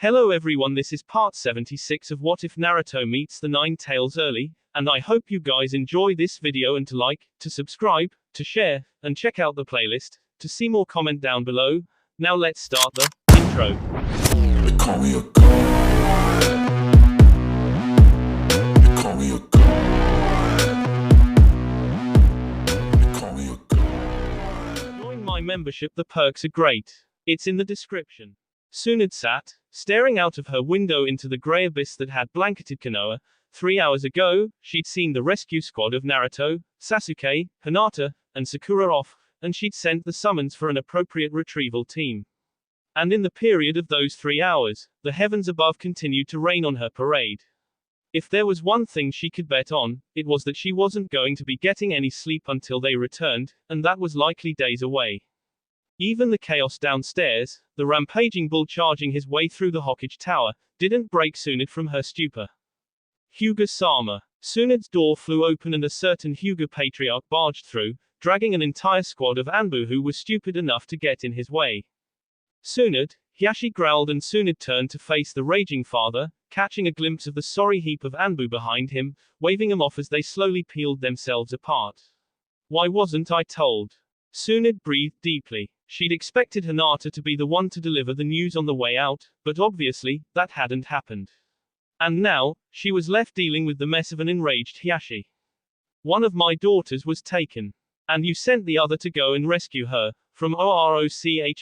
Hello everyone, this is part 76 of What If Naruto Meets the Nine Tails Early, and I hope you guys enjoy this video and to like, to subscribe, to share, and check out the playlist, to see more comment down below. Now let's start the intro. They call me a god. They call me a god. They call me a god. Join my membership, the perks are great. It's in the description. Tsunade sat, staring out of her window into the grey abyss that had blanketed Konoha. 3 hours ago, she'd seen the rescue squad of Naruto, Sasuke, Hinata, and Sakura off, and she'd sent the summons for an appropriate retrieval team. And in the period of those 3 hours, the heavens above continued to rain on her parade. If there was one thing she could bet on, it was that she wasn't going to be getting any sleep until they returned, and that was likely days away. Even the chaos downstairs, the rampaging bull charging his way through the Hokage Tower, didn't break Tsunade from her stupor. Hyuga-sama. Tsunade's door flew open and a certain Hyuga patriarch barged through, dragging an entire squad of Anbu who was stupid enough to get in his way. Tsunade, Hiashi growled, and Tsunade turned to face the raging father, catching a glimpse of the sorry heap of Anbu behind him, waving them off as they slowly peeled themselves apart. Why wasn't I told? Tsunade breathed deeply. She'd expected Hinata to be the one to deliver the news on the way out, but obviously, that hadn't happened. And now, she was left dealing with the mess of an enraged Hiashi. One of my daughters was taken. And you sent the other to go and rescue her, from Orochimaru.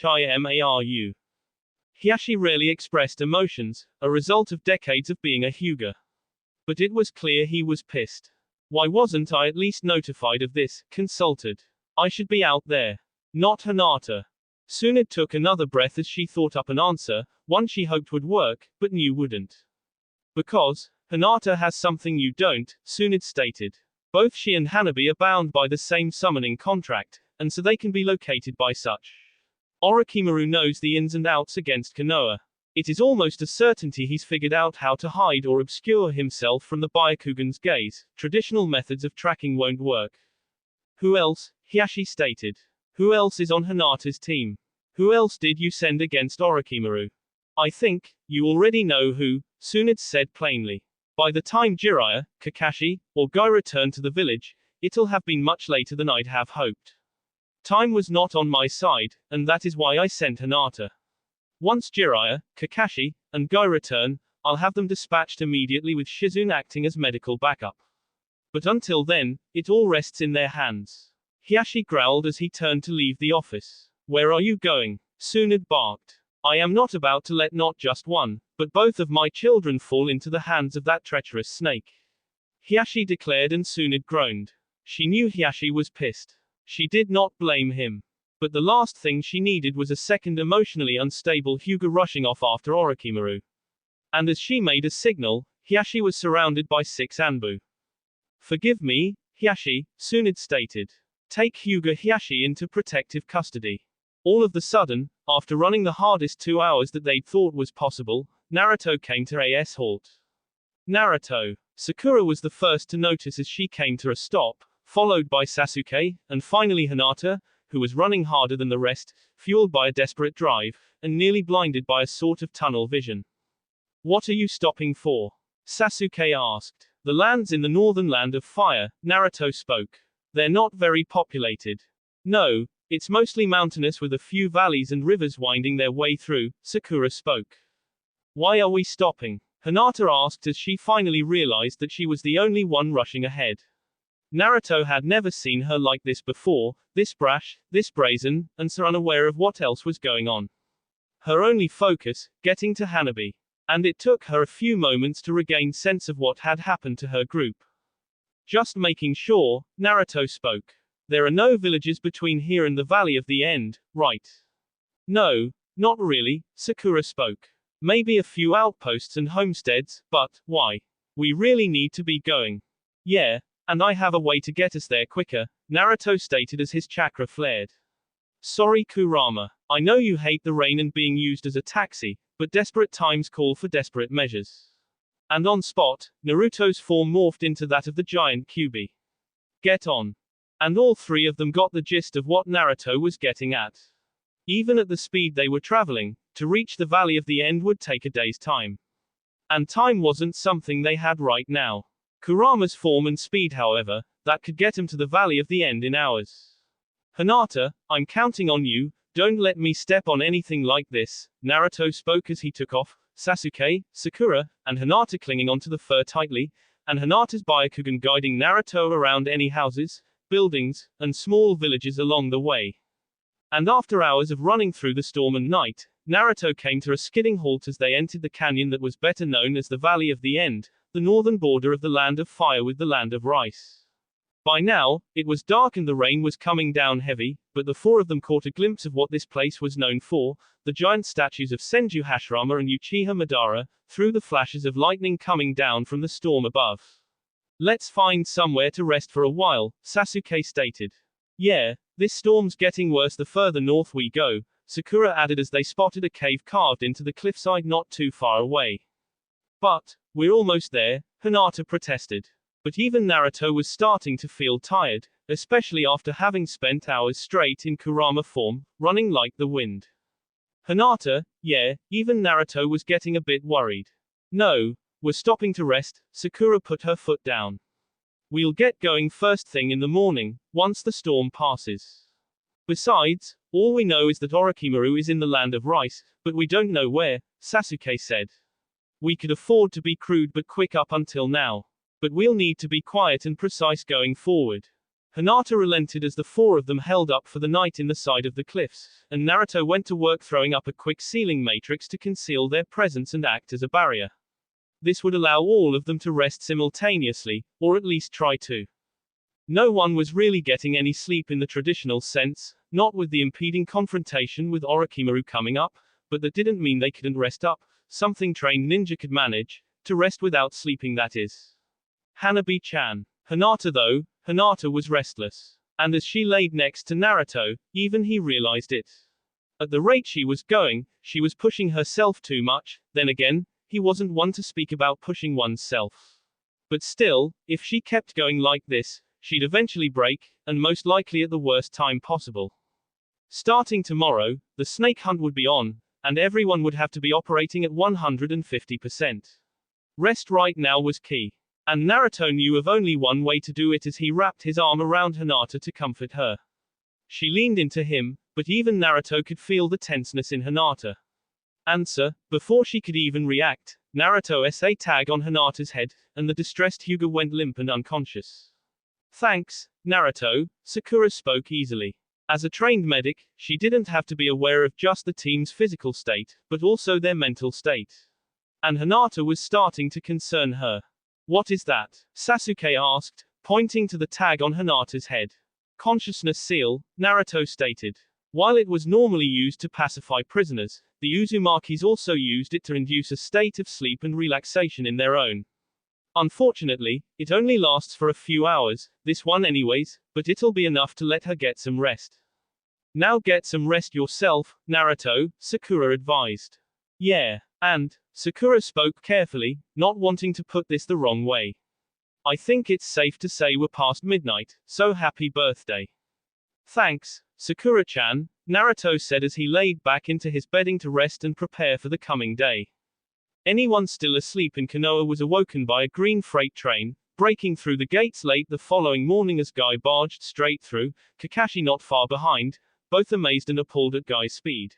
Hiashi rarely expressed emotions, a result of decades of being a Hyuga. But it was clear he was pissed. Why wasn't I at least notified of this? Consulted. I should be out there. Not Hinata. Tsunade took another breath as she thought up an answer, one she hoped would work, but knew wouldn't. Because Hinata has something you don't, Tsunade stated. Both she and Hanabi are bound by the same summoning contract, and so they can be located by such. Orochimaru knows the ins and outs against Konoha. It is almost a certainty he's figured out how to hide or obscure himself from the Byakugan's gaze. Traditional methods of tracking won't work. Who else? Hiashi stated. Who else is on Hinata's team? Who else did you send against Orochimaru? I think you already know who, Tsunade said plainly. By the time Jiraiya, Kakashi, or Guy return to the village, it'll have been much later than I'd have hoped. Time was not on my side, and that is why I sent Hinata. Once Jiraiya, Kakashi, and Guy return, I'll have them dispatched immediately with Shizune acting as medical backup. But until then, it all rests in their hands. Hiashi growled as he turned to leave the office. Where are you going? Tsunade barked. I am not about to let not just one, but both of my children fall into the hands of that treacherous snake. Hiashi declared, and Tsunade groaned. She knew Hiashi was pissed. She did not blame him. But the last thing she needed was a second emotionally unstable Hyuga rushing off after Orochimaru. And as she made a signal, Hiashi was surrounded by 6 Anbu. Forgive me, Hiashi, Tsunade stated. Take Hyuga Hiashi into protective custody. All of the sudden, after running the hardest 2 hours that they'd thought was possible, Naruto came to a halt. Naruto. Sakura was the first to notice as she came to a stop, followed by Sasuke, and finally Hinata, who was running harder than the rest, fueled by a desperate drive, and nearly blinded by a sort of tunnel vision. What are you stopping for? Sasuke asked. The land's in the northern land of fire, Naruto spoke. They're not very populated. No, it's mostly mountainous with a few valleys and rivers winding their way through, Sakura spoke. Why are we stopping? Hinata asked as she finally realized that she was the only one rushing ahead. Naruto had never seen her like this before, this brash, this brazen, and so unaware of what else was going on. Her only focus, getting to Hanabi. And it took her a few moments to regain sense of what had happened to her group. Just making sure, Naruto spoke. There are no villages between here and the Valley of the End, right? No, not really, Sakura spoke. Maybe a few outposts and homesteads, but why? We really need to be going. Yeah, and I have a way to get us there quicker, Naruto stated as his chakra flared. Sorry Kurama. I know you hate the rain and being used as a taxi, but desperate times call for desperate measures. And on spot, Naruto's form morphed into that of the giant Kyuubi. Get on. And all 3 of them got the gist of what Naruto was getting at. Even at the speed they were traveling, To reach the Valley of the End would take a day's time. And time wasn't something they had right now. Kurama's form and speed, however, that could get him to the Valley of the End in hours. Hinata, I'm counting on you, don't let me step on anything like this, Naruto spoke as he took off, Sasuke, Sakura, and Hinata clinging onto the fur tightly, and Hinata's Byakugan guiding Naruto around any houses, buildings, and small villages along the way. And after hours of running through the storm and night, Naruto came to a skidding halt as they entered the canyon that was better known as the Valley of the End, the northern border of the Land of Fire with the Land of Rice. By now, it was dark and the rain was coming down heavy, but the four of them caught a glimpse of what this place was known for, the giant statues of Senju Hashirama and Uchiha Madara, through the flashes of lightning coming down from the storm above. Let's find somewhere to rest for a while, Sasuke stated. Yeah, this storm's getting worse the further north we go, Sakura added as they spotted a cave carved into the cliffside not too far away. But, we're almost there, Hinata protested. But even Naruto was starting to feel tired, especially after having spent hours straight in Kurama form, running like the wind. Hinata, yeah, even Naruto was getting a bit worried. No, we're stopping to rest, Sakura put her foot down. We'll get going first thing in the morning, once the storm passes. Besides, all we know is that Orochimaru is in the Land of Rice, but we don't know where, Sasuke said. We could afford to be crude but quick up until now. But we'll need to be quiet and precise going forward. Hinata relented as the four of them held up for the night in the side of the cliffs, and Naruto went to work throwing up a quick ceiling matrix to conceal their presence and act as a barrier. This would allow all of them to rest simultaneously, or at least try to. No one was really getting any sleep in the traditional sense, not with the impeding confrontation with Orochimaru coming up, but that didn't mean they couldn't rest up, something trained ninja could manage, to rest without sleeping that is. Hanabi-chan. Hinata was restless. And as she laid next to Naruto, even he realized it. At the rate she was going, she was pushing herself too much, then again, he wasn't one to speak about pushing oneself. But still, if she kept going like this, she'd eventually break, and most likely at the worst time possible. Starting tomorrow, the snake hunt would be on, and everyone would have to be operating at 150%. Rest right now was key. And Naruto knew of only one way to do it as he wrapped his arm around Hinata to comfort her. She leaned into him, but even Naruto could feel the tenseness in Hinata. Answer, before she could even react, Naruto sa tag on Hinata's head, and the distressed Hyuga went limp and unconscious. Thanks, Naruto, Sakura spoke easily. As a trained medic, she didn't have to be aware of just the team's physical state, but also their mental state. And Hinata was starting to concern her. What is that? Sasuke asked, pointing to the tag on Hinata's head. Consciousness seal, Naruto stated. While it was normally used to pacify prisoners, the Uzumakis also used it to induce a state of sleep and relaxation in their own. Unfortunately, it only lasts for a few hours, this one anyways, but it'll be enough to let her get some rest. Now get some rest yourself, Naruto, Sakura advised. Yeah. And, Sakura spoke carefully, not wanting to put this the wrong way. I think it's safe to say we're past midnight, so happy birthday. Thanks, Sakura-chan, Naruto said as he laid back into his bedding to rest and prepare for the coming day. Anyone still asleep in Konoha was awoken by a green freight train, breaking through the gates late the following morning as Guy barged straight through, Kakashi not far behind, both amazed and appalled at Guy's speed.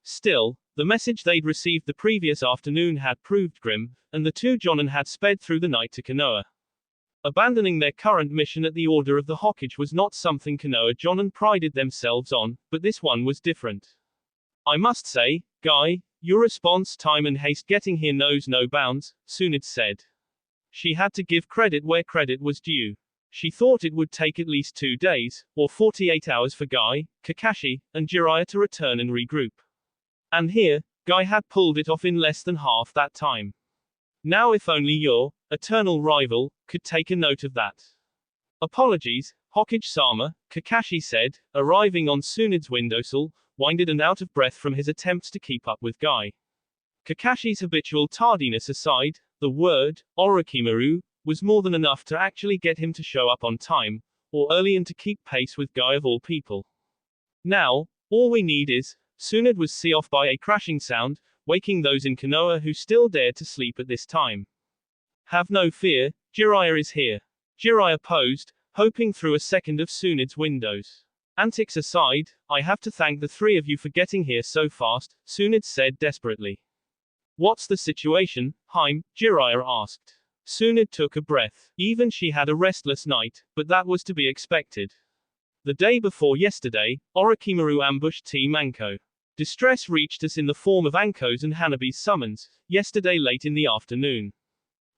Still, the message they'd received the previous afternoon had proved grim, and the two Jonin had sped through the night to Konoha. Abandoning their current mission at the order of the Hokage was not something Konoha Jonin prided themselves on, but this one was different. I must say, Guy, your response time and haste getting here knows no bounds, Tsunade said. She had to give credit where credit was due. She thought it would take at least 2 days, or 48 hours for Guy, Kakashi, and Jiraiya to return and regroup. And here, Guy had pulled it off in less than half that time. Now if only your eternal rival could take a note of that. Apologies, Hokage-sama, Kakashi said, arriving on Tsunade's windowsill, winded and out of breath from his attempts to keep up with Guy. Kakashi's habitual tardiness aside, the word, Orochimaru, was more than enough to actually get him to show up on time, or early and to keep pace with Guy of all people. Now, all we need is Soon it was set off by a crashing sound, waking those in Konoha who still dared to sleep at this time. Have no fear, Jiraiya is here. Jiraiya posed, hoping through a second of Tsunde's windows. Antics aside, I have to thank the three of you for getting here so fast, Tsunde said desperately. What's the situation, Haim? Jiraiya asked. Tsunde took a breath. Even she had a restless night, but that was to be expected. The day before yesterday, Orochimaru ambushed Team Anko. Distress reached us in the form of Anko's and Hanabi's summons, yesterday late in the afternoon.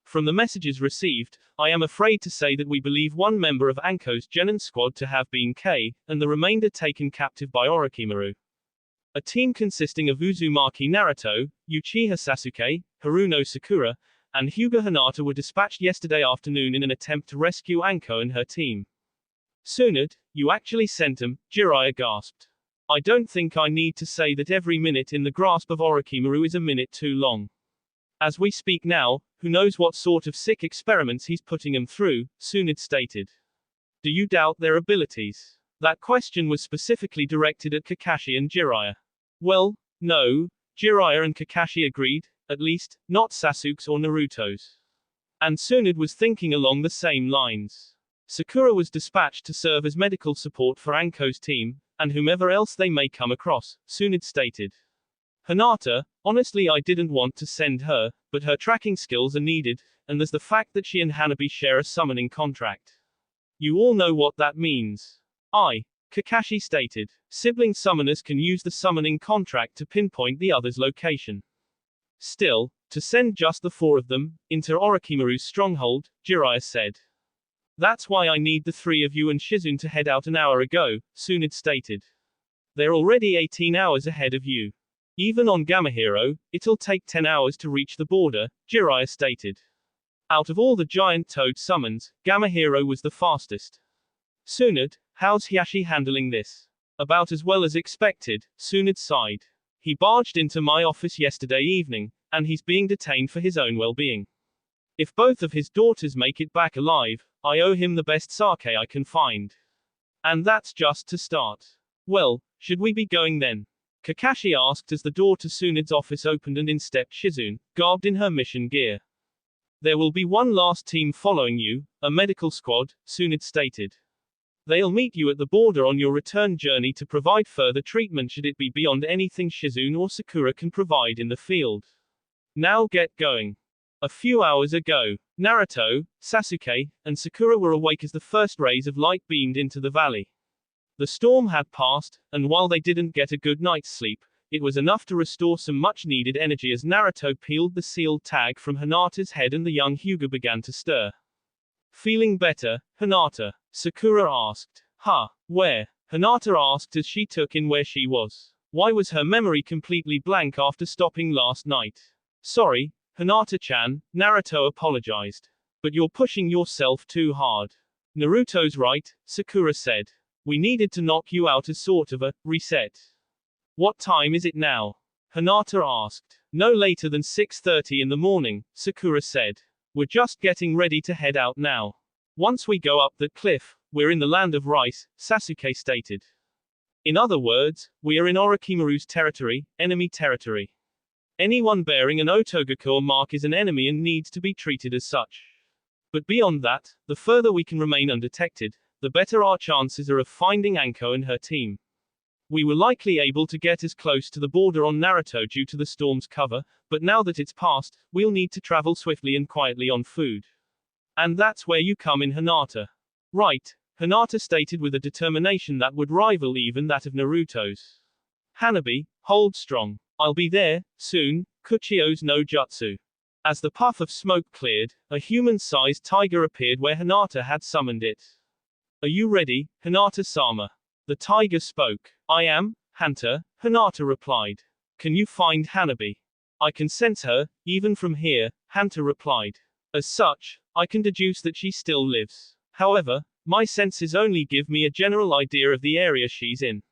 From the messages received, I am afraid to say that we believe one member of Anko's Genin squad to have been K, and the remainder taken captive by Orochimaru. A team consisting of Uzumaki Naruto, Uchiha Sasuke, Haruno Sakura, and Hyuga Hinata were dispatched yesterday afternoon in an attempt to rescue Anko and her team. Tsunde, you actually sent them, Jiraiya gasped. I don't think I need to say that every minute in the grasp of Orochimaru is a minute too long. As we speak now, who knows what sort of sick experiments he's putting them through, Tsunde stated. Do you doubt their abilities? That question was specifically directed at Kakashi and Jiraiya. Well, no, Jiraiya and Kakashi agreed, at least, not Sasuke's or Naruto's. And Tsunde was thinking along the same lines. Sakura was dispatched to serve as medical support for Anko's team, and whomever else they may come across, Tsunde stated. Hinata, honestly I didn't want to send her, but her tracking skills are needed, and there's the fact that she and Hanabi share a summoning contract. You all know what that means. Kakashi stated. Sibling summoners can use the summoning contract to pinpoint the other's location. Still, to send just the four of them, into Orochimaru's stronghold, Jiraiya said. That's why I need the three of you and Shizune to head out an hour ago, Tsunde stated. They're already 18 hours ahead of you. Even on Gamahero, it'll take 10 hours to reach the border, Jiraiya stated. Out of all the giant toad summons, Gamahero was the fastest. Tsunde, how's Hiashi handling this? About as well as expected, Tsunde sighed. He barged into my office yesterday evening, and he's being detained for his own well-being. If both of his daughters make it back alive, I owe him the best sake I can find. And that's just to start. Well, should we be going then? Kakashi asked as the door to Tsunde's office opened and in stepped Shizune, garbed in her mission gear. There will be one last team following you, a medical squad, Tsunde stated. They'll meet you at the border on your return journey to provide further treatment should it be beyond anything Shizune or Sakura can provide in the field. Now get going. A few hours ago, Naruto, Sasuke, and Sakura were awake as the first rays of light beamed into the valley. The storm had passed, and while they didn't get a good night's sleep, it was enough to restore some much-needed energy as Naruto peeled the sealed tag from Hinata's head and the young Hyuga began to stir. Feeling better, Hinata? Sakura asked. Where? Hinata asked as she took in where she was. Why was her memory completely blank after stopping last night? Sorry, Hinata-chan, Naruto apologized. But you're pushing yourself too hard. Naruto's right, Sakura said. We needed to knock you out as sort of a reset. What time is it now? Hinata asked. No later than 6:30 in the morning, Sakura said. We're just getting ready to head out now. Once we go up that cliff, we're in the land of rice, Sasuke stated. In other words, we are in Orochimaru's territory, enemy territory. Anyone bearing an Otogakure mark is an enemy and needs to be treated as such. But beyond that, the further we can remain undetected, the better our chances are of finding Anko and her team. We were likely able to get as close to the border on Naruto due to the storm's cover, but now that it's passed, we'll need to travel swiftly and quietly on food. And that's where you come in, Hinata. Right, Hinata stated with a determination that would rival even that of Naruto's. Hanabi, hold strong. I'll be there, soon, Kuchio's no jutsu. As the puff of smoke cleared, a human-sized tiger appeared where Hinata had summoned it. Are you ready, Hinata-sama? The tiger spoke. I am, Hunter, Hinata replied. Can you find Hanabi? I can sense her, even from here, Hunter replied. As such, I can deduce that she still lives. However, my senses only give me a general idea of the area she's in.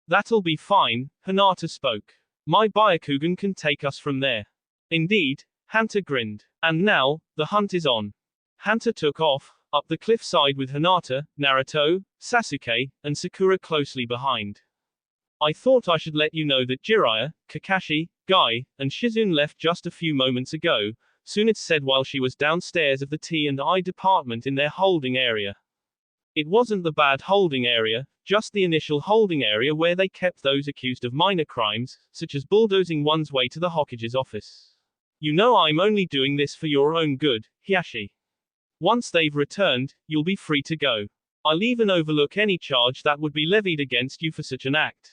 That'll be fine, Hinata spoke. My Byakugan can take us from there. Indeed, Hunter grinned. And now, the hunt is on. Hunter took off, up the cliffside with Hinata, Naruto, Sasuke, and Sakura closely behind. I thought I should let you know that Jiraiya, Kakashi, Guy, and Shizune left just a few moments ago, Tsunade said while she was downstairs of the T&I department in their holding area. It wasn't the bad holding area, just the initial holding area where they kept those accused of minor crimes, such as bulldozing one's way to the Hokage's office. You know I'm only doing this for your own good, Hiashi. Once they've returned, you'll be free to go. I'll even overlook any charge that would be levied against you for such an act.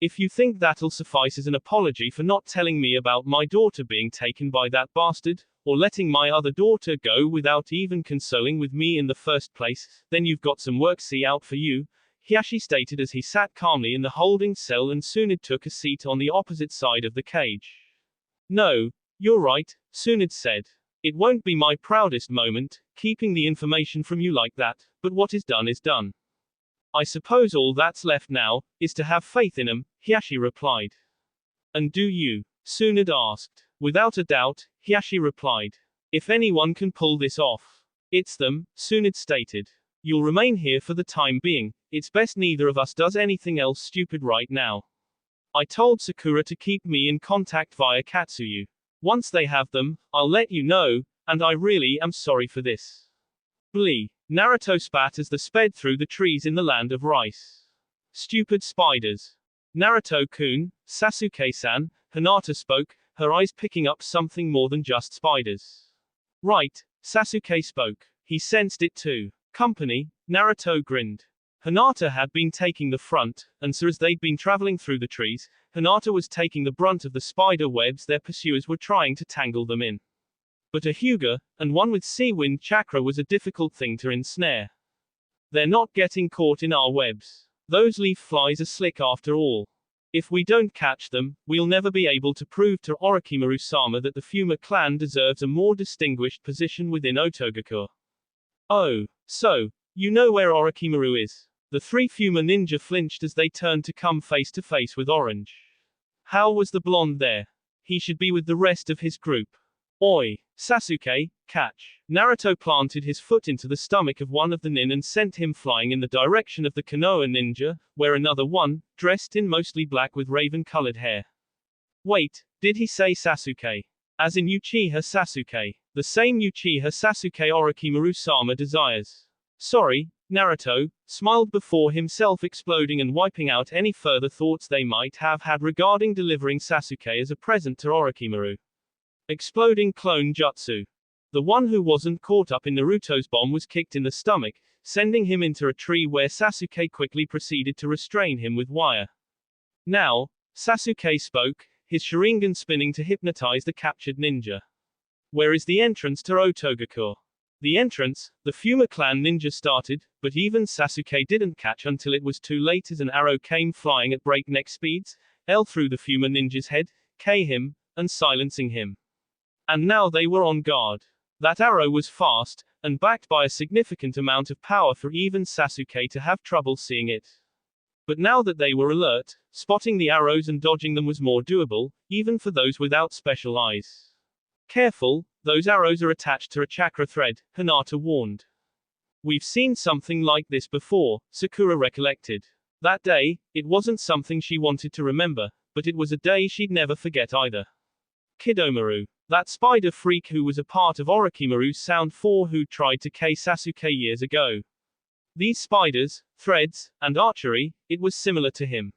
If you think that'll suffice as an apology for not telling me about my daughter being taken by that bastard, or letting my other daughter go without even consoling with me in the first place, then you've got some work see out for you, Hiashi stated as he sat calmly in the holding cell and Tsunade took a seat on the opposite side of the cage. No, you're right, Tsunade said. It won't be my proudest moment, keeping the information from you like that, but what is done is done. I suppose all that's left now, is to have faith in him, Hiashi replied. And do you? Tsunade asked. Without a doubt, Hiashi replied. If anyone can pull this off, it's them, Tsunade stated. You'll remain here for the time being, it's best neither of us does anything else stupid right now. I told Sakura to keep me in contact via Katsuyu. Once they have them, I'll let you know, and I really am sorry for this. Blee. Naruto spat as they sped through the trees in the land of rice. Stupid spiders. Naruto-kun, Sasuke-san, Hinata spoke, her eyes picking up something more than just spiders. Right, Sasuke spoke. He sensed it too. Company, Naruto grinned. Hinata had been taking the front, and so as they'd been traveling through the trees, Hinata was taking the brunt of the spider webs their pursuers were trying to tangle them in. But a Hyuga, and one with sea wind chakra was a difficult thing to ensnare. They're not getting caught in our webs. Those leaf flies are slick after all. If we don't catch them, we'll never be able to prove to Orochimaru-sama that the Fuma clan deserves a more distinguished position within Otogakure. Oh, so, you know where Orochimaru is? The three Fuma ninja flinched as they turned to come face to face with Orange. How was the blonde there? He should be with the rest of his group. Oi, Sasuke, catch. Naruto planted his foot into the stomach of one of the nin and sent him flying in the direction of the Konoha ninja, where another one, dressed in mostly black with raven-colored hair. Wait, did he say Sasuke? As in Uchiha Sasuke. The same Uchiha Sasuke Orochimaru-sama desires. Sorry, Naruto, smiled before himself exploding and wiping out any further thoughts they might have had regarding delivering Sasuke as a present to Orochimaru. Exploding clone jutsu. The one who wasn't caught up in Naruto's bomb was kicked in the stomach, sending him into a tree where Sasuke quickly proceeded to restrain him with wire. Now, Sasuke spoke, his Sharingan spinning to hypnotize the captured ninja. Where is the entrance to Otogakure? The entrance, the Fuma clan ninja started, but even Sasuke didn't catch until it was too late as an arrow came flying at breakneck speeds, L through the Fuma ninja's head, K him, and silencing him. And now they were on guard. That arrow was fast, and backed by a significant amount of power for even Sasuke to have trouble seeing it. But now that they were alert, spotting the arrows and dodging them was more doable, even for those without special eyes. Careful, those arrows are attached to a chakra thread, Hinata warned. We've seen something like this before, Sakura recollected. That day, it wasn't something she wanted to remember, but it was a day she'd never forget either. Kidomaru. That spider freak who was a part of Orochimaru's Sound 4 who tried to K Sasuke years ago. These spiders, threads, and archery, it was similar to him.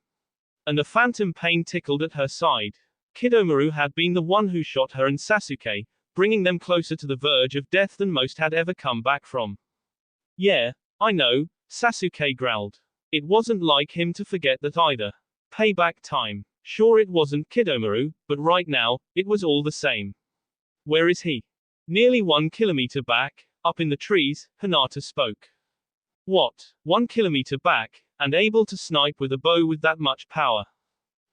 And a phantom pain tickled at her side. Kidomaru had been the one who shot her and Sasuke, bringing them closer to the verge of death than most had ever come back from. Yeah, I know, Sasuke growled. It wasn't like him to forget that either. Payback time. Sure it wasn't Kidomaru, but right now, it was all the same. Where is he? Nearly 1 kilometer back, up in the trees, Hinata spoke. What? 1 kilometer back, and able to snipe with a bow with that much power?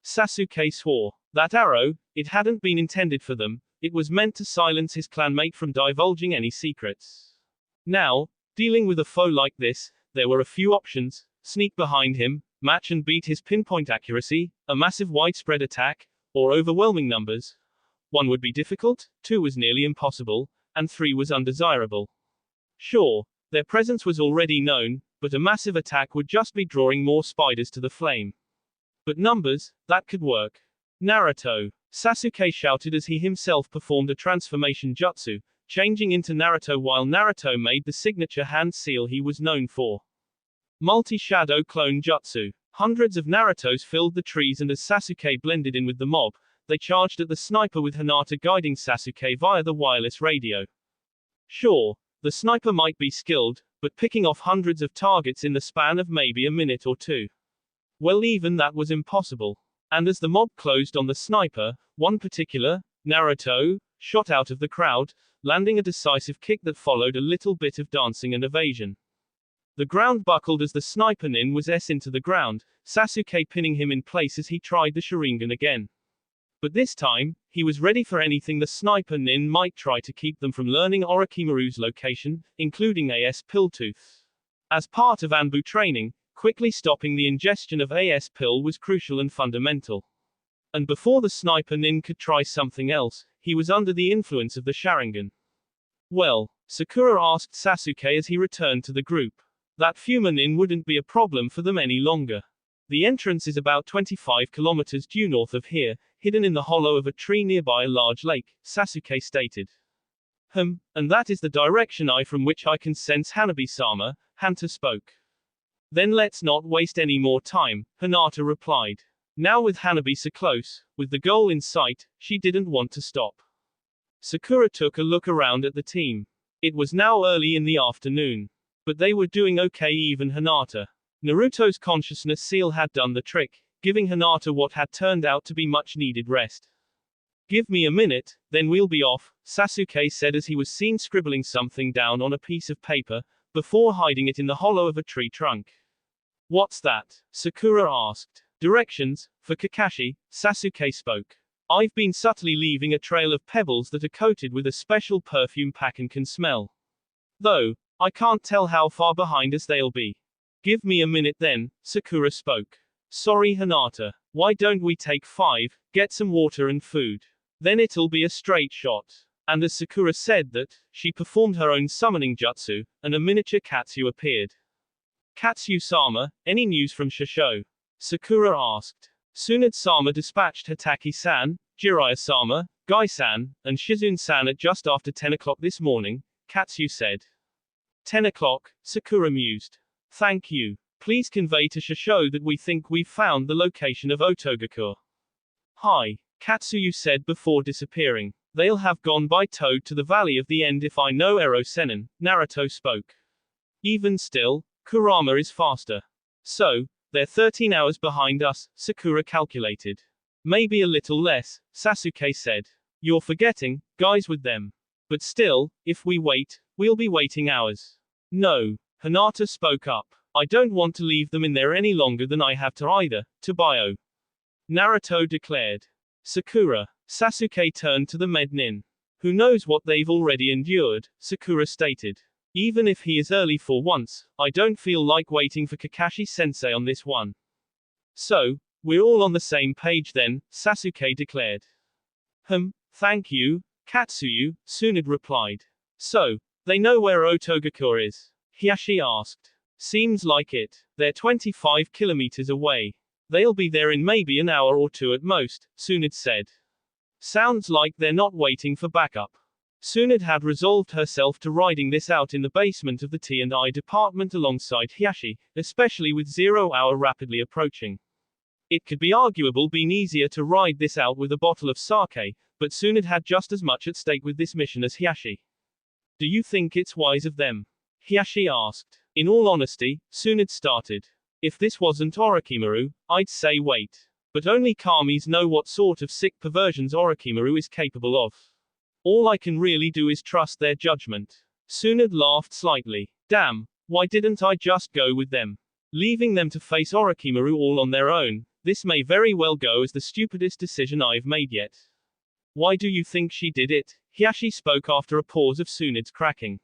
Sasuke swore. That arrow, it hadn't been intended for them, it was meant to silence his clanmate from divulging any secrets. Now, dealing with a foe like this, there were a few options: sneak behind him, match and beat his pinpoint accuracy, a massive widespread attack, or overwhelming numbers. 1 would be difficult, 2 was nearly impossible, and 3 was undesirable. Sure, their presence was already known, but a massive attack would just be drawing more spiders to the flame. But numbers, that could work. Naruto. Sasuke shouted as he himself performed a transformation jutsu, changing into Naruto while Naruto made the signature hand seal he was known for. Multi-shadow clone jutsu. Hundreds of Narutos filled the trees, and as Sasuke blended in with the mob, they charged at the sniper with Hinata guiding Sasuke via the wireless radio. Sure, the sniper might be skilled, but picking off hundreds of targets in the span of maybe a minute or two. Well, even that was impossible. And as the mob closed on the sniper, one particular, Naruto, shot out of the crowd, landing a decisive kick that followed a little bit of dancing and evasion. The ground buckled as the sniper nin was into the ground, Sasuke pinning him in place as he tried the Sharingan again. But this time, he was ready for anything the sniper nin might try to keep them from learning Orochimaru's location, including AS pill tooth. As part of Anbu training, quickly stopping the ingestion of AS pill was crucial and fundamental. And before the sniper nin could try something else, he was under the influence of the Sharingan. Well, Sakura asked Sasuke as he returned to the group. That Fuma nin wouldn't be a problem for them any longer. The entrance is about 25 kilometers due north of here, hidden in the hollow of a tree nearby a large lake, Sasuke stated. And that is the direction from which I can sense Hanabi-sama, Hanta spoke. Then let's not waste any more time, Hinata replied. Now with Hanabi so close, with the goal in sight, she didn't want to stop. Sakura took a look around at the team. It was now early in the afternoon. But they were doing okay, even Hinata. Naruto's consciousness seal had done the trick, giving Hinata what had turned out to be much needed rest. Give me a minute, then we'll be off, Sasuke said as he was seen scribbling something down on a piece of paper, before hiding it in the hollow of a tree trunk. What's that? Sakura asked. Directions, for Kakashi, Sasuke spoke. I've been subtly leaving a trail of pebbles that are coated with a special perfume pack and can smell. Though, I can't tell how far behind us they'll be. Give me a minute then, Sakura spoke. Sorry Hinata. Why don't we take 5, get some water and food? Then it'll be a straight shot. And as Sakura said that, she performed her own summoning jutsu, and a miniature Katsu appeared. Katsu-sama, any news from Shisho? Sakura asked. Tsunade-sama dispatched Hataki-san, Jiraiya-sama, Gai-san, and Shizune-san at just after 10 o'clock this morning, Katsu said. 10 o'clock, Sakura mused. Thank you. Please convey to Shisho that we think we've found the location of Otogakure. Hi, Katsuyu said before disappearing. They'll have gone by towed to the Valley of the End if I know Ero Sennin, Naruto spoke. Even still, Kurama is faster. So, they're 13 hours behind us, Sakura calculated. Maybe a little less, Sasuke said. You're forgetting, Guy's with them. But still, if we wait, we'll be waiting hours. No, Hinata spoke up. I don't want to leave them in there any longer than I have to either, Tobayo. Naruto declared. Sakura. Sasuke turned to the med nin. Who knows what they've already endured, Sakura stated. Even if he is early for once, I don't feel like waiting for Kakashi-sensei on this one. So, we're all on the same page then, Sasuke declared. Thank you, Katsuyu, Tsunade replied. So, they know where Otogakure is? Hiashi asked. Seems like it. They're 25 kilometers away. They'll be there in maybe an hour or two at most, Tsunade said. Sounds like they're not waiting for backup. Tsunade had resolved herself to riding this out in the basement of the T&I department alongside Hiashi, especially with 0 hour rapidly approaching. It could be arguable been easier to ride this out with a bottle of sake, but Tsunade had just as much at stake with this mission as Hiashi. Do you think it's wise of them? Hiashi asked. In all honesty, Tsunade started. If this wasn't Orochimaru, I'd say wait. But only Kamis know what sort of sick perversions Orochimaru is capable of. All I can really do is trust their judgment. Tsunade laughed slightly. Damn, why didn't I just go with them? Leaving them to face Orochimaru all on their own, this may very well go as the stupidest decision I've made yet. Why do you think she did it? Hiashi spoke after a pause of Tsunade's cracking.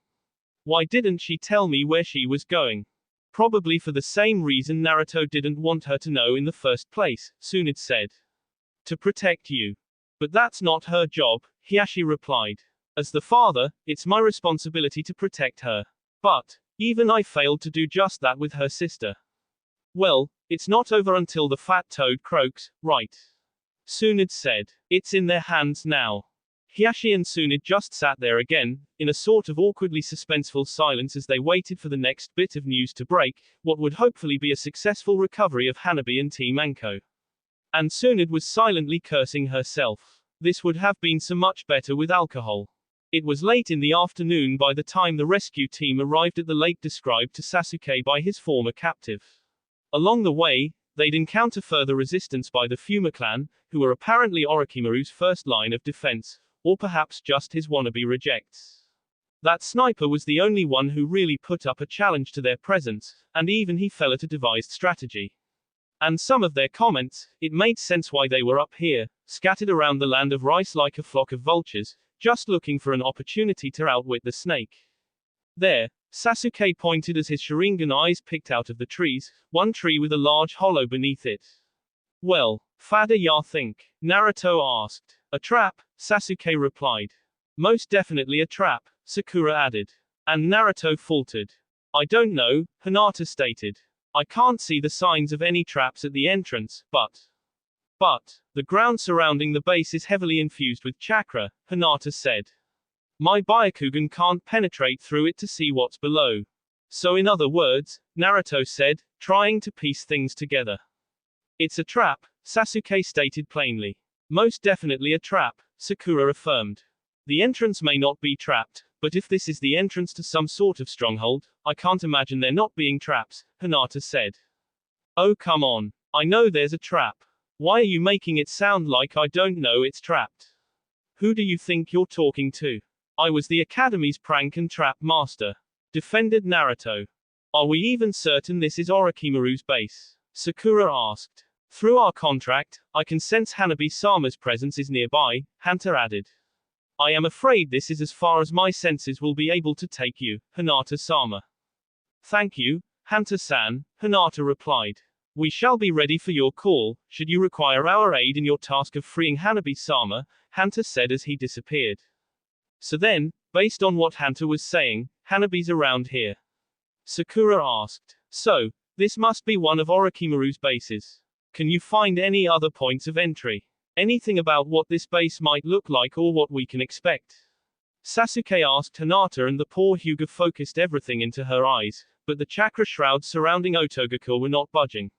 Why didn't she tell me where she was going? Probably for the same reason Naruto didn't want her to know in the first place, Tsunade said. To protect you. But that's not her job, Hiashi replied. As the father, it's my responsibility to protect her. But, even I failed to do just that with her sister. Well, it's not over until the fat toad croaks, right? Tsunade said. It's in their hands now. Hiashi and Tsunade just sat there again, in a sort of awkwardly suspenseful silence as they waited for the next bit of news to break, what would hopefully be a successful recovery of Hanabi and Team Anko. And Tsunade was silently cursing herself. This would have been so much better with alcohol. It was late in the afternoon by the time the rescue team arrived at the lake described to Sasuke by his former captive. Along the way, they'd encounter further resistance by the Fuma clan, who were apparently Orochimaru's first line of defense, or perhaps just his wannabe rejects. That sniper was the only one who really put up a challenge to their presence, and even he fell at a devised strategy. And some of their comments, it made sense why they were up here, scattered around the land of rice like a flock of vultures, just looking for an opportunity to outwit the snake. There, Sasuke pointed as his Sharingan eyes picked out of the trees, one tree with a large hollow beneath it. Well, fada ya think? Naruto asked. A trap, Sasuke replied. Most definitely a trap, Sakura added. And Naruto faltered. I don't know, Hinata stated. I can't see the signs of any traps at the entrance, but the ground surrounding the base is heavily infused with chakra, Hinata said. My Byakugan can't penetrate through it to see what's below. So in other words, Naruto said, trying to piece things together. It's a trap, Sasuke stated plainly. Most definitely a trap, Sakura affirmed. The entrance may not be trapped, but if this is the entrance to some sort of stronghold, I can't imagine there not being traps, Hinata said. Oh come on. I know there's a trap. Why are you making it sound like I don't know it's trapped? Who do you think you're talking to? I was the Academy's prank and trap master. Defended Naruto. Are we even certain this is Orochimaru's base? Sakura asked. Through our contract, I can sense Hanabi-sama's presence is nearby, Hunter added. I am afraid this is as far as my senses will be able to take you, Hinata-sama. Thank you, Hunter-san, Hinata replied. We shall be ready for your call, should you require our aid in your task of freeing Hanabi-sama, Hunter said as he disappeared. So then, based on what Hunter was saying, Hanabi's around here. Sakura asked. So, this must be one of Orochimaru's bases. Can you find any other points of entry? Anything about what this base might look like or what we can expect? Sasuke asked Hinata and the poor Hyuga focused everything into her eyes, but the chakra shrouds surrounding Otogakure were not budging.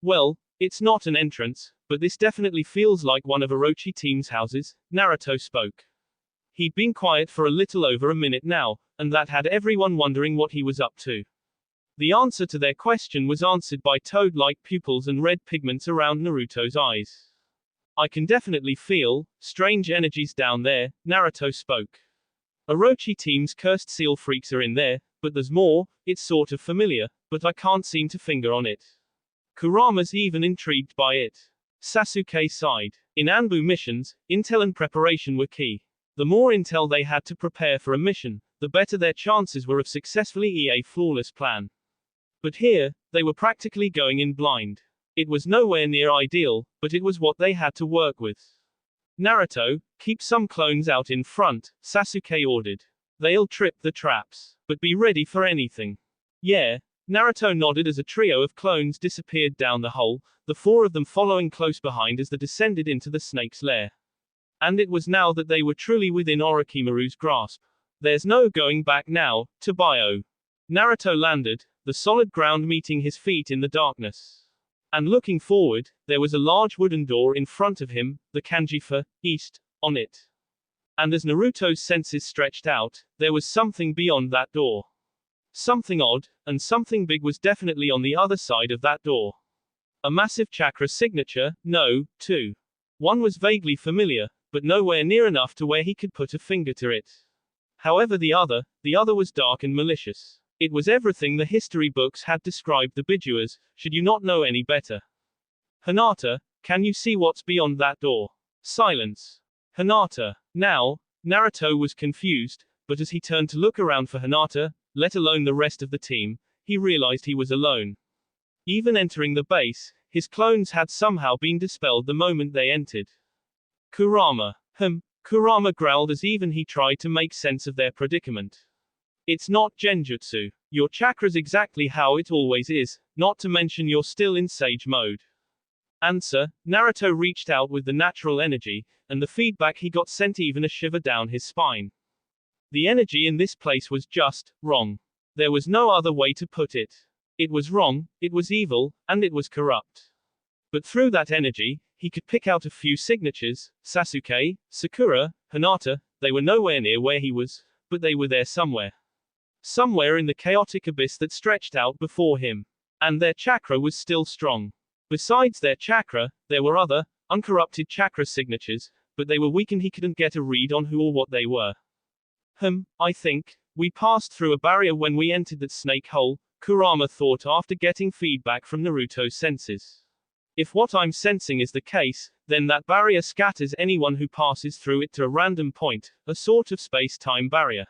Well, it's not an entrance, but this definitely feels like one of Orochi team's houses, Naruto spoke. He'd been quiet for a little over a minute now, and that had everyone wondering what he was up to. The answer to their question was answered by toad-like pupils and red pigments around Naruto's eyes. I can definitely feel strange energies down there, Naruto spoke. Orochi team's cursed seal freaks are in there, but there's more, it's sort of familiar, but I can't seem to finger on it. Kurama's even intrigued by it. Sasuke sighed. In Anbu missions, intel and preparation were key. The more intel they had to prepare for a mission, the better their chances were of successfully a flawless plan. But here, they were practically going in blind. It was nowhere near ideal, but it was what they had to work with. Naruto, keep some clones out in front, Sasuke ordered. They'll trip the traps, but be ready for anything. Yeah. Naruto nodded as a trio of clones disappeared down the hole, the four of them following close behind as they descended into the snake's lair. And it was now that they were truly within Orochimaru's grasp. There's no going back now, Tabayo. Naruto landed, the solid ground meeting his feet in the darkness. And looking forward, there was a large wooden door in front of him, the kanji for east on it. And as Naruto's senses stretched out, there was something beyond that door. Something odd, and something big was definitely on the other side of that door. A massive chakra signature, no, two. One was vaguely familiar, but nowhere near enough to where he could put a finger to it. However, the other was dark and malicious. It was everything the history books had described the Biju as, should you not know any better. Hinata, can you see what's beyond that door? Silence. Hinata. Now, Naruto was confused, but as he turned to look around for Hinata, let alone the rest of the team, he realized he was alone. Even entering the base, his clones had somehow been dispelled the moment they entered. Kurama. Kurama growled as even he tried to make sense of their predicament. It's not genjutsu. Your chakra's exactly how it always is, Not to mention you're still in sage mode. Answer, Naruto reached out with the natural energy, and the feedback he got sent even a shiver down his spine. The energy in this place was just wrong. There was no other way to put it. It was wrong, it was evil, and it was corrupt. But through that energy, he could pick out a few signatures: Sasuke, Sakura, Hinata. They were nowhere near where he was, but they were there somewhere. Somewhere in the chaotic abyss that stretched out before him. And their chakra was still strong. Besides their chakra, there were other, uncorrupted chakra signatures, but they were weak and he couldn't get a read on who or what they were. I think we passed through a barrier when we entered that snake hole, Kurama thought after getting feedback from Naruto's senses. If what I'm sensing is the case, then that barrier scatters anyone who passes through it to a random point, a sort of space-time barrier.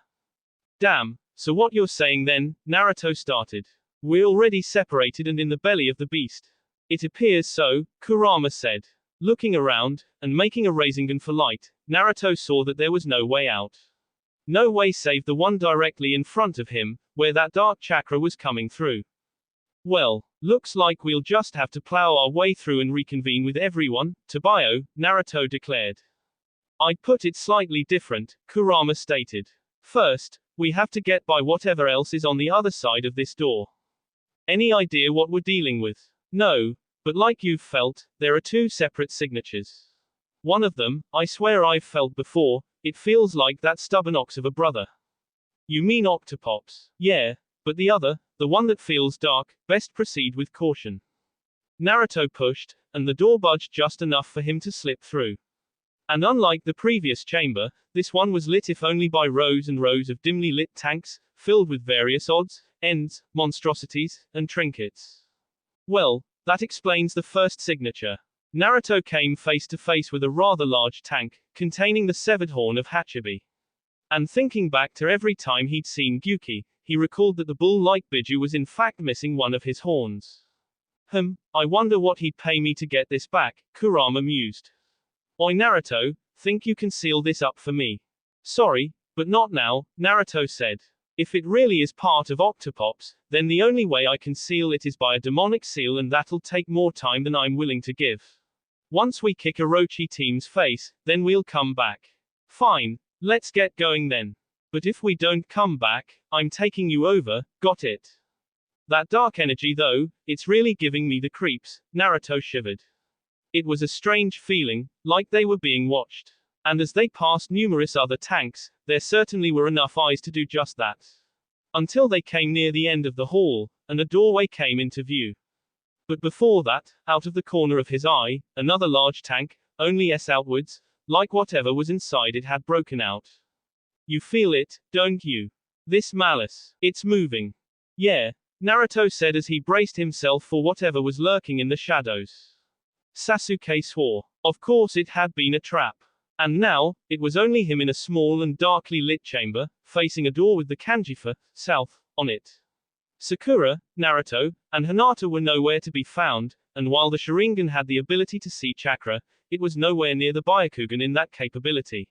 Damn, so what you're saying then, Naruto started. We're already separated and in the belly of the beast. It appears so, Kurama said. Looking around, and making a Rasengan for light, Naruto saw that there was no way out. No way save the one directly in front of him, where that dark chakra was coming through. Well, looks like we'll just have to plow our way through and reconvene with everyone, Tobio, Naruto declared. I'd put it slightly different, Kurama stated. First, we have to get by whatever else is on the other side of this door. Any idea what we're dealing with? No, but like you've felt, there are two separate signatures. One of them, I swear I've felt before, it feels like that stubborn ox of a brother. You mean Octopops? Yeah, but the other, the one that feels dark, best proceed with caution. Naruto pushed, and the door budged just enough for him to slip through. And unlike the previous chamber, this one was lit if only by rows and rows of dimly lit tanks, filled with various odds, ends, monstrosities, and trinkets. Well, that explains the first signature. Naruto came face to face with a rather large tank, containing the severed horn of Hachibi. And thinking back to every time he'd seen Gyuki, he recalled that the bull-like Biju was in fact missing one of his horns. I wonder what he'd pay me to get this back, Kurama mused. Oi Naruto, think you can seal this up for me? Sorry, but not now, Naruto said. If it really is part of Octopops, then the only way I can seal it is by a demonic seal and that'll take more time than I'm willing to give. Once we kick Orochi team's face, then we'll come back. Fine, let's get going then. But if we don't come back, I'm taking you over, got it? That dark energy though, it's really giving me the creeps, Naruto shivered. It was a strange feeling, like they were being watched. And as they passed numerous other tanks, there certainly were enough eyes to do just that. Until they came near the end of the hall, and a doorway came into view. But before that, out of the corner of his eye, another large tank, only outwards, like whatever was inside it had broken out. You feel it, don't you? This malice. It's moving. Yeah, Naruto said as he braced himself for whatever was lurking in the shadows. Sasuke swore. Of course it had been a trap. And now, it was only him in a small and darkly lit chamber, facing a door with the kanji for south on it. Sakura, Naruto, and Hinata were nowhere to be found, and while the Sharingan had the ability to see chakra, it was nowhere near the Byakugan in that capability.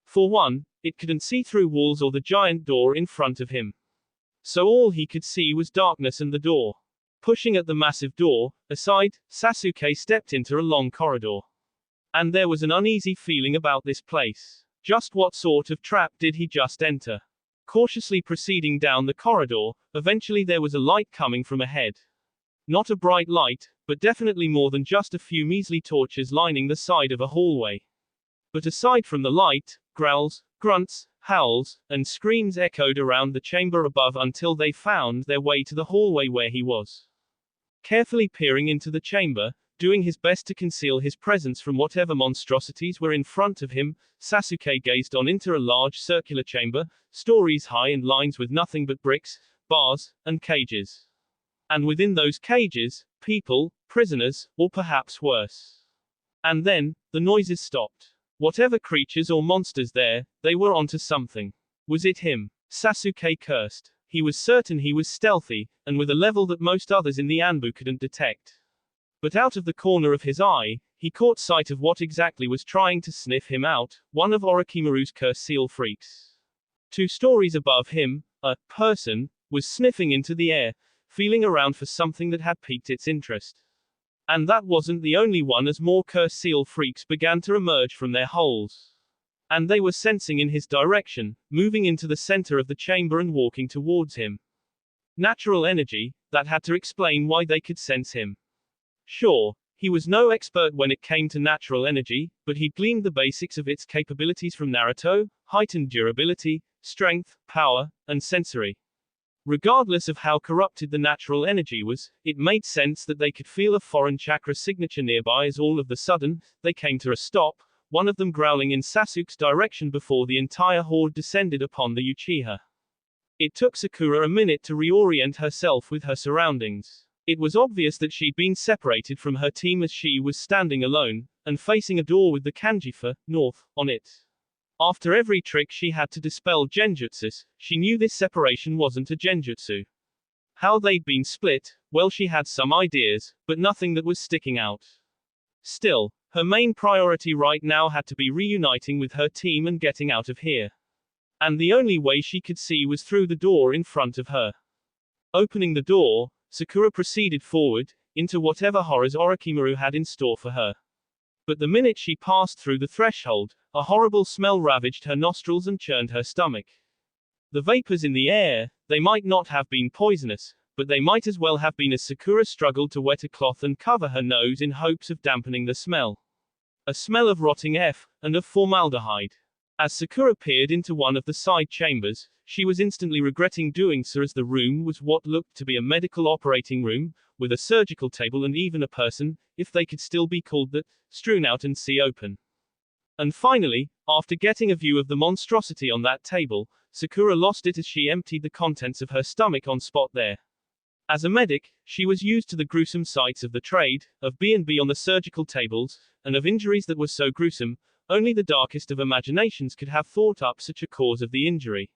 For one, it couldn't see through walls or the giant door in front of him. So all he could see was darkness and the door. Pushing at the massive door, aside, Sasuke stepped into a long corridor. And there was an uneasy feeling about this place. Just what sort of trap did he just enter? Cautiously proceeding down the corridor, eventually there was a light coming from ahead. Not a bright light, but definitely more than just a few measly torches lining the side of a hallway. But aside from the light, growls, grunts, howls, and screams echoed around the chamber above until they found their way to the hallway where he was. Carefully peering into the chamber, doing his best to conceal his presence from whatever monstrosities were in front of him, Sasuke gazed on into a large circular chamber, stories high and lined with nothing but bricks, bars, and cages. And within those cages, people, prisoners, or perhaps worse. And then, the noises stopped. Whatever creatures or monsters there, they were onto something. Was it him? Sasuke cursed. He was certain he was stealthy, and with a level that most others in the Anbu couldn't detect. But out of the corner of his eye, he caught sight of what exactly was trying to sniff him out, one of Orochimaru's curse seal freaks. 2 stories above him, a person was sniffing into the air, feeling around for something that had piqued its interest. And that wasn't the only one, as more cursed seal freaks began to emerge from their holes. And they were sensing in his direction, moving into the center of the chamber and walking towards him. Natural energy, that had to explain why they could sense him. Sure, he was no expert when it came to natural energy, but he'd gleaned the basics of its capabilities from Naruto: heightened durability, strength, power, and sensory. Regardless of how corrupted the natural energy was, it made sense that they could feel a foreign chakra signature nearby as all of a sudden, they came to a stop, one of them growling in Sasuke's direction before the entire horde descended upon the Uchiha. It took Sakura a minute to reorient herself with her surroundings. It was obvious that she'd been separated from her team as she was standing alone, and facing a door with the kanji for north on it. After every trick she had to dispel genjutsus, she knew this separation wasn't a genjutsu. How they'd been split, well, she had some ideas, but nothing that was sticking out. Still, her main priority right now had to be reuniting with her team and getting out of here. And the only way she could see was through the door in front of her. Opening the door, Sakura proceeded forward, into whatever horrors Orochimaru had in store for her. But the minute she passed through the threshold, a horrible smell ravaged her nostrils and churned her stomach. The vapors in the air, they might not have been poisonous, but they might as well have been, as Sakura struggled to wet a cloth and cover her nose in hopes of dampening the smell. A smell of rotting and of formaldehyde. As Sakura peered into one of the side chambers, she was instantly regretting doing so, as the room was what looked to be a medical operating room, with a surgical table and even a person, if they could still be called that, strewn out and see open. And finally, after getting a view of the monstrosity on that table, Sakura lost it as she emptied the contents of her stomach on spot there. As a medic, she was used to the gruesome sights of the trade, of B&B on the surgical tables, and of injuries that were so gruesome, only the darkest of imaginations could have thought up such a cause of the injury.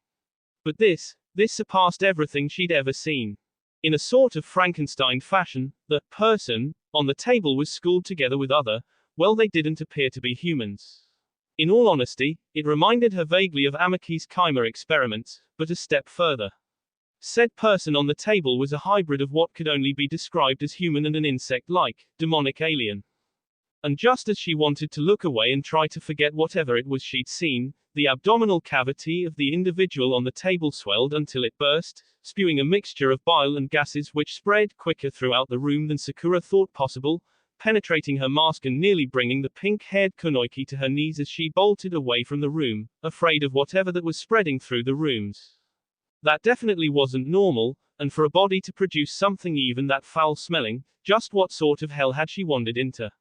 But this surpassed everything she'd ever seen. In a sort of Frankenstein fashion, the person on the table was schooled together with other, well, they didn't appear to be humans. In all honesty, it reminded her vaguely of Amaki's Chimera experiments, but a step further. Said person on the table was a hybrid of what could only be described as human and an insect-like, demonic alien. And just as she wanted to look away and try to forget whatever it was she'd seen, the abdominal cavity of the individual on the table swelled until it burst, spewing a mixture of bile and gases which spread quicker throughout the room than Sakura thought possible, penetrating her mask and nearly bringing the pink-haired Kunoichi to her knees as she bolted away from the room, afraid of whatever that was spreading through the rooms. That definitely wasn't normal, and for a body to produce something even that foul-smelling, just what sort of hell had she wandered into?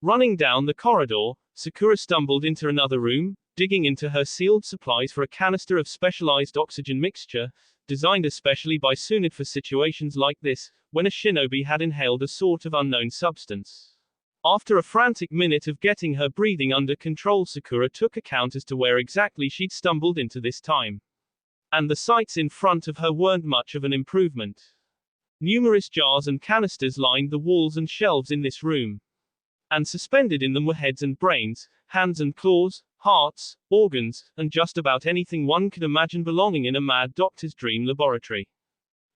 Running down the corridor, Sakura stumbled into another room, digging into her sealed supplies for a canister of specialized oxygen mixture, designed especially by Tsunade for situations like this, when a shinobi had inhaled a sort of unknown substance. After a frantic minute of getting her breathing under control, Sakura took account as to where exactly she'd stumbled into this time. And the sights in front of her weren't much of an improvement. Numerous jars and canisters lined the walls and shelves in this room. And suspended in them were heads and brains, hands and claws, hearts, organs, and just about anything one could imagine belonging in a mad doctor's dream laboratory.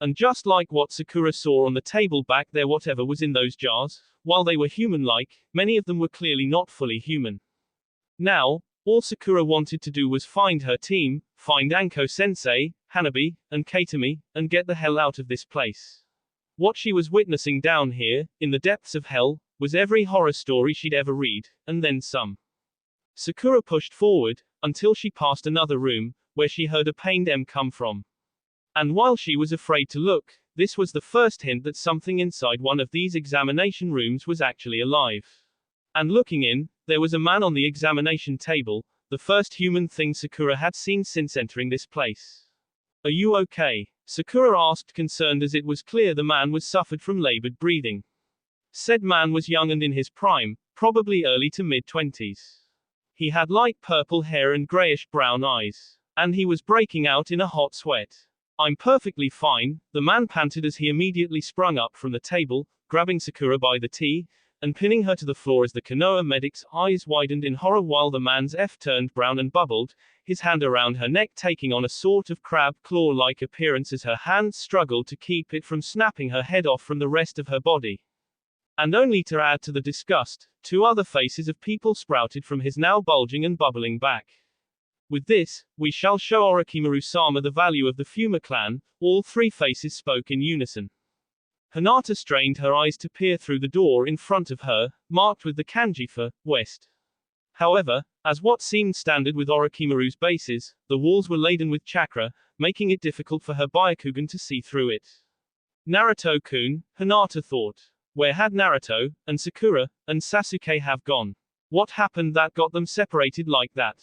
And just like what Sakura saw on the table back there, whatever was in those jars, while they were human-like, many of them were clearly not fully human. Now, all Sakura wanted to do was find her team, find Anko-sensei, Hanabi, and Kaitami, and get the hell out of this place. What she was witnessing down here, in the depths of hell, was every horror story she'd ever read, and then some. Sakura pushed forward, until she passed another room, where she heard a pained come from. And while she was afraid to look, this was the first hint that something inside one of these examination rooms was actually alive. And looking in, there was a man on the examination table, the first human thing Sakura had seen since entering this place. "Are you okay?" Sakura asked, concerned, as it was clear the man was suffered from labored breathing. Said man was young and in his prime, probably early to mid-20s. He had light purple hair and grayish-brown eyes. And he was breaking out in a hot sweat. "I'm perfectly fine," the man panted as he immediately sprung up from the table, grabbing Sakura by the tee, and pinning her to the floor as the Konoha medic's eyes widened in horror while the man's F turned brown and bubbled, his hand around her neck taking on a sort of crab claw-like appearance as her hands struggled to keep it from snapping her head off from the rest of her body. And only to add to the disgust, 2 other faces of people sprouted from his now bulging and bubbling back. With this, we shall show Orochimaru-sama the value of the Fuma clan, all 3 faces spoke in unison. Hinata strained her eyes to peer through the door in front of her, marked with the kanji for west. However, as what seemed standard with Orochimaru's bases, the walls were laden with chakra, making it difficult for her Byakugan to see through it. Naruto-kun, Hinata thought. Where had Naruto, and Sakura, and Sasuke have gone? What happened that got them separated like that?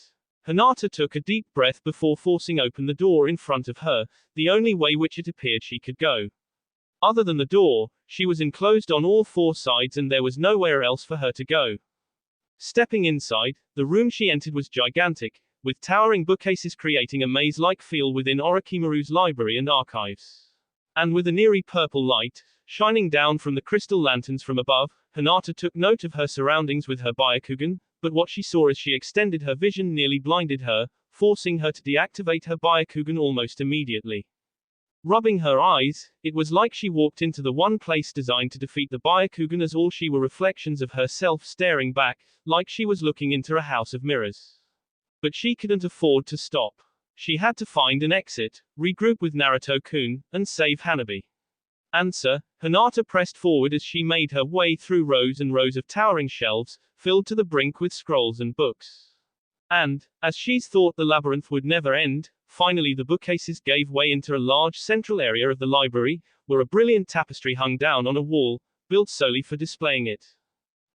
Hinata took a deep breath before forcing open the door in front of her, the only way which it appeared she could go. Other than the door, she was enclosed on all 4 sides and there was nowhere else for her to go. Stepping inside, the room she entered was gigantic, with towering bookcases creating a maze-like feel within Orochimaru's library and archives. And with an eerie purple light, shining down from the crystal lanterns from above, Hinata took note of her surroundings with her Byakugan, but what she saw as she extended her vision nearly blinded her, forcing her to deactivate her Byakugan almost immediately. Rubbing her eyes, it was like she walked into the one place designed to defeat the Byakugan as all she were reflections of herself staring back, like she was looking into a house of mirrors. But she couldn't afford to stop. She had to find an exit, regroup with Naruto-kun, and save Hanabi. Answer, Hinata pressed forward as she made her way through rows and rows of towering shelves, filled to the brink with scrolls and books. And, as she's thought the labyrinth would never end, finally the bookcases gave way into a large central area of the library, where a brilliant tapestry hung down on a wall, built solely for displaying it.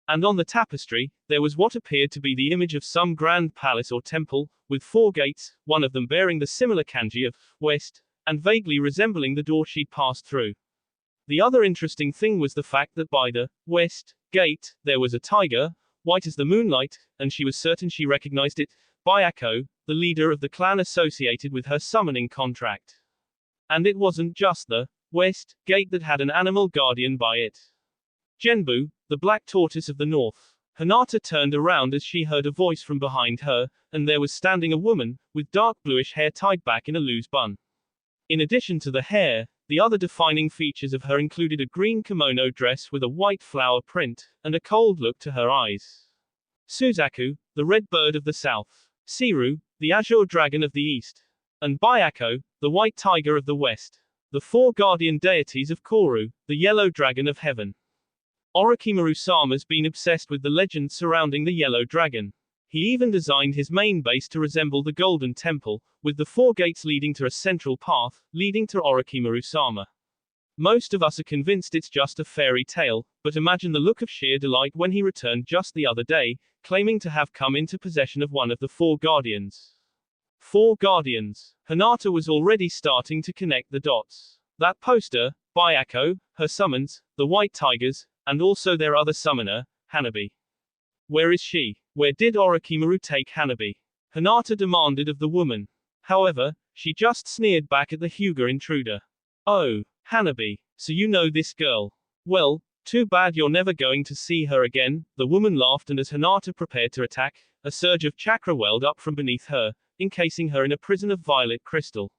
And on the tapestry, there was what appeared to be the image of some grand palace or temple, with 4 gates, one of them bearing the similar kanji of west, and vaguely resembling the door she'd passed through. The other interesting thing was the fact that by the west gate, there was a tiger, white as the moonlight, and she was certain she recognized it, Byako, the leader of the clan associated with her summoning contract. And it wasn't just the west gate that had an animal guardian by it. Genbu, the black tortoise of the north. Hinata turned around as she heard a voice from behind her, and there was standing a woman, with dark bluish hair tied back in a loose bun. In addition to the hair, the other defining features of her included a green kimono dress with a white flower print, and a cold look to her eyes. Suzaku, the red bird of the south. Siru, the azure dragon of the east. And Byako, the white tiger of the west. The 4 guardian deities of Koru, the yellow dragon of heaven. Orochimaru-sama's been obsessed with the legend surrounding the yellow dragon. He even designed his main base to resemble the Golden Temple, with the 4 gates leading to a central path, leading to Orochimaru-sama. Most of us are convinced it's just a fairy tale, but imagine the look of sheer delight when he returned just the other day, claiming to have come into possession of one of the 4 guardians. 4 guardians. Hinata was already starting to connect the dots. That poster, Byako, her summons, the white tigers, and also their other summoner, Hanabi. Where is she? Where did Orochimaru take Hanabi? Hinata demanded of the woman. However, she just sneered back at the Hyuga intruder. Oh, Hanabi, so you know this girl. Well, too bad you're never going to see her again, the woman laughed, and as Hinata prepared to attack, a surge of chakra welled up from beneath her, encasing her in a prison of violet crystal.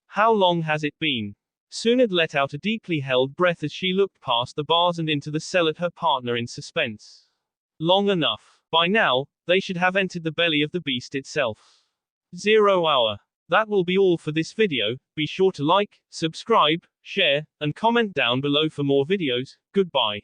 How long has it been? Tsunade let out a deeply held breath as she looked past the bars and into the cell at her partner in suspense. Long enough. By now, they should have entered the belly of the beast itself. 0 hour. That will be all for this video. Be sure to like, subscribe, share, and comment down below for more videos. Goodbye.